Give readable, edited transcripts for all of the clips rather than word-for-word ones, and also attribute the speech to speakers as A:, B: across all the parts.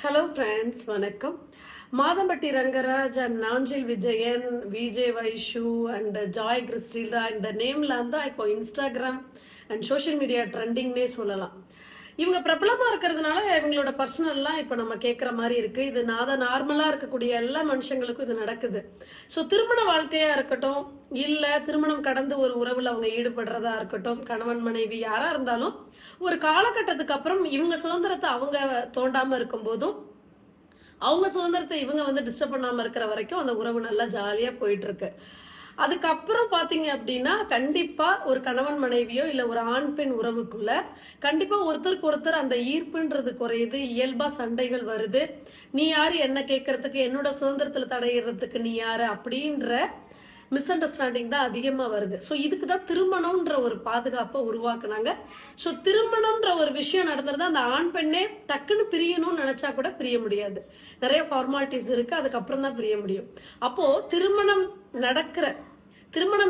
A: Hello friends, வணக்கம். Madhampatty Rangaraj and Nanjil Vijayan, Vijay Vaishu and Joy Christilda இந்த நேம்லாம் தான் இப்போ இன்ஸ்டாகிராம் அண்ட் சோஷியல் மீடியா ட்ரெண்டிங்னே சொல்லலாம். இவங்க பிரபலமா இருக்கிறதுனால இவங்களோட பர்சனல்லாம் இப்போ நம்ம கேட்குற மாதிரி இருக்கு. இது நார்மலா இருக்கக்கூடிய எல்லா மனுஷங்களுக்கும் இது நடக்குது. ஸோ திருமண வாழ்க்கையா இருக்கட்டும், இல்லை திருமணம் கடந்து ஒரு உறவுல அவங்க ஈடுபடுறதா இருக்கட்டும், கணவன் மனைவி யாரா இருந்தாலும் ஒரு காலகட்டத்துக்கு அப்புறம் இவங்க சுதந்திரத்தை அவங்க தோண்டாம இருக்கும் போதும், அவங்க சுதந்திரத்தை இவங்க டிஸ்டர்ப் பண்ணாம இருக்கிற வரைக்கும் அந்த உறவு நல்லா ஜாலியா போயிட்டு இருக்கு. அதுக்கப்புறம் பாத்தீங்க அப்படின்னா கண்டிப்பா ஒரு கணவன் மனைவியோ இல்ல ஒரு ஆண் பெண் உறவுக்குள்ள கண்டிப்பா ஒருத்தருக்கு ஒருத்தர் அந்த ஈர்ப்புன்றது குறையுது, இயல்பா சண்டைகள் வருது. நீ யாரு என்ன கேட்கறதுக்கு, என்னோட சுதந்திரத்துல தடையிடுறதுக்கு நீ யாரு அப்படின்ற மிஸ் அண்டர்ஸ்டாண்டிங் தான் அதிகமா வருது. ஸோ இதுக்கு தான் திருமணம்ன்ற ஒரு பாதுகாப்பை உருவாக்குனாங்க. ஸோ திருமணம்ன்ற ஒரு விஷயம் நடந்துருந்தா அந்த ஆண் பெண்ணே டக்குன்னு பிரியணும்னு நினைச்சா கூட பிரிய முடியாது. நிறைய ஃபார்மாலிட்டிஸ் இருக்கு, அதுக்கப்புறம் தான் பிரிய முடியும். அப்போ திருமணம்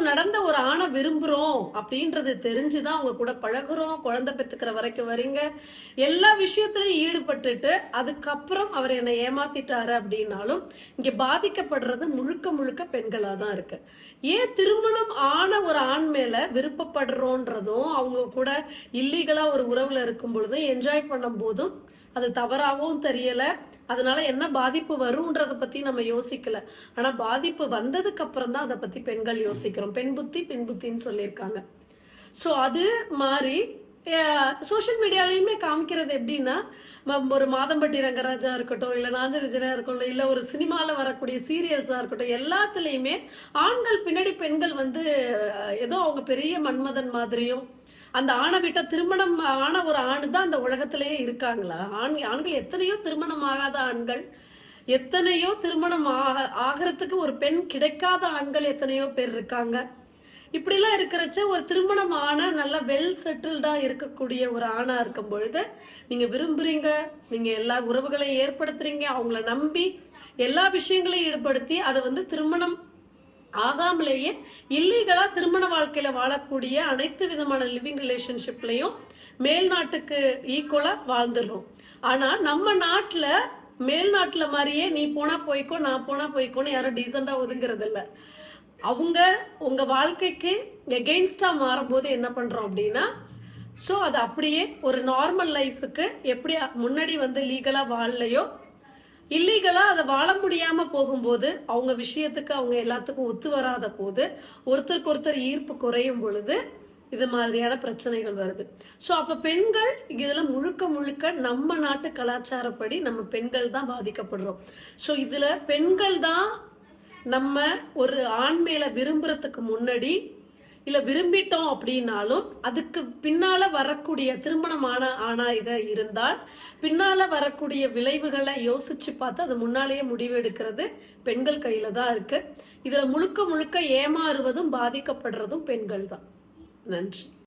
A: நடந்த ஒரு ஆணை விரும்புறோம் அப்படின்றது தெரிஞ்சுதான் அவங்க கூட பழகுறோம், குழந்தை பெத்துக்கிற வரைக்கும் வரீங்க, எல்லா விஷயத்திலையும் ஈடுபட்டுட்டு அதுக்கப்புறம் அவர் என்னை ஏமாத்திட்டாரு அப்படின்னாலும் இங்க பாதிக்கப்படுறது முழுக்க முழுக்க பெண்களா தான் இருக்கு. ஏன் திருமணம் ஆன ஒரு ஆண் மேல விருப்பப்படுறோன்றதும் அவங்க கூட இல்லீகலா ஒரு உறவுல இருக்கும் பொழுதும் என்ஜாய் பண்ணும் போதும் அது தவறாகவும் தெரியல. அதனால என்ன பாதிப்பு வரும்ன்றத பத்தி நம்ம யோசிக்கல. ஆனா பாதிப்பு வந்ததுக்கு அப்புறம் தான் அதை பத்தி பெண்கள் யோசிக்கிறோம். பெண் புத்தின்னு சொல்லியிருக்காங்க. ஸோ அது மாதிரி சோசியல் மீடியாலையுமே காமிக்கிறது எப்படின்னா, ஒரு மாதம்பட்டி ரங்கராஜா இருக்கட்டும், இல்ல நாஞ்சல் விஜயா இருக்கட்டும், இல்ல ஒரு சினிமால வரக்கூடிய சீரியல்ஸா இருக்கட்டும், எல்லாத்துலயுமே ஆண்கள் பின்னாடி பெண்கள் ஏதோ அவங்க பெரிய மன்மதன் மாதிரியும், அந்த ஆணை விட்ட திருமணம் ஆன ஒரு ஆணு தான் அந்த உலகத்திலேயே இருக்காங்களா? ஆண்கள் எத்தனையோ திருமணம் ஆகாத ஆண்கள், எத்தனையோ திருமணம் ஆகிறதுக்கு ஒரு பெண் கிடைக்காத ஆண்கள் எத்தனையோ பேர் இருக்காங்க. இப்படிலாம் இருக்கிறச்ச ஒரு திருமணம் ஆன நல்லா வெல் செட்டில்டா இருக்கக்கூடிய ஒரு ஆணா இருக்கும் பொழுது நீங்க விரும்புறீங்க, நீங்க எல்லா உறவுகளையும் ஏற்படுத்துறீங்க, அவங்கள நம்பி எல்லா விஷயங்களையும் ஈடுபடுத்தி அதை திருமணம் ஆகாமலேயே இல்லீகலா திருமண வாழ்க்கையில வாழக்கூடிய அனைத்து விதமான லிவிங் ரிலேஷன்ஷிப்லயும் மேல் நாட்டுக்கு ஈக்குவலா வாழ்ந்துடுறோம். ஆனா நம்ம நாட்டுல மேல் நாட்டுல மாதிரியே நீ போனா போய்க்கோ, நான் போனா போய்க்கோன்னு யாரும் டீசெண்டா ஒதுங்குறது இல்ல. அவங்க உங்க வாழ்க்கைக்கு எகெயின்ஸ்டா மாறும்போது என்ன பண்றோம் அப்படின்னா, ஸோ அது அப்படியே ஒரு நார்மல் லைஃபுக்கு எப்படி முன்னாடி லீகலா வாழலையோ, இல்லீகலா அதை வாழ முடியாம போகும்போது, அவங்க விஷயத்துக்கு அவங்க எல்லாத்துக்கும் ஒத்து வராத போது, ஒருத்தருக்கு ஒருத்தர் ஈர்ப்பு குறையும் பொழுது இது மாதிரியான பிரச்சனைகள் வருது. ஸோ அப்ப பெண்கள் இதுல முழுக்க முழுக்க நம்ம நாட்டு கலாச்சாரப்படி நம்ம பெண்கள் தான் பாதிக்கப்படுறோம். ஸோ இதுல பெண்கள் தான் நம்ம ஒரு ஆண் மேல விரும்புறதுக்கு முன்னாடி இல்ல விரும்பிட்டோம் அப்படின்னாலும் அதுக்கு பின்னால வரக்கூடிய திருமணமான ஆணா இருந்தால் பின்னால வரக்கூடிய விளைவுகளை யோசிச்சு பார்த்து அது முன்னாலேயே முடிவு எடுக்கிறது பெண்கள் கையில தான் இருக்கு. இதுல முழுக்க முழுக்க ஏமாறுவதும் பாதிக்கப்படுறதும் பெண்கள் தான். நன்றி.